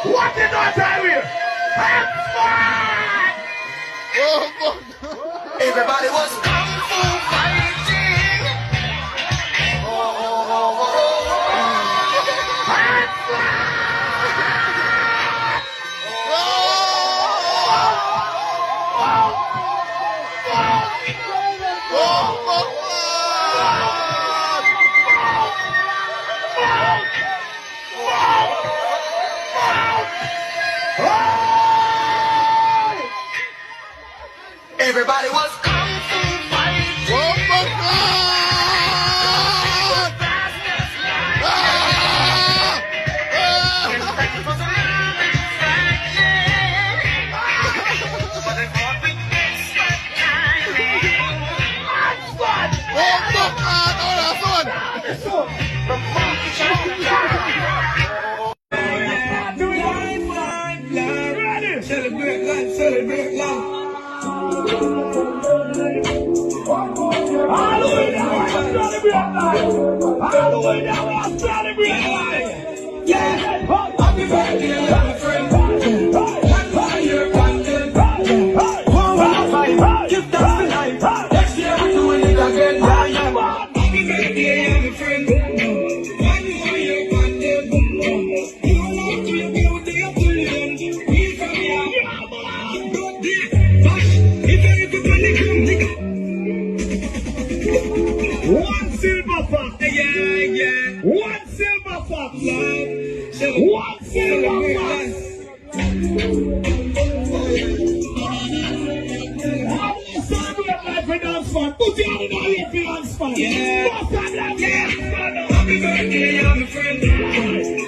What is that I will? Everybody was kung fu fighting. Everybody was kung fu fighting. Oh my God! Celebrate life, celebrate life. Hallelujah, I'm celebrating life. Hallelujah, I'm celebrating life. Yeah, happy birthday, my friend. Buy your content. Give thanks to life. Next year we're doing it again. Happy birthday, my friend. Buy your content. You want to be with the opinion. We from here. One silver fox, yeah. One silver fox, love. One silver fox. How do you celebrate life with dance fun? Put your hand in the air for dance fun. Yeah. Happy birthday, I'm a friend.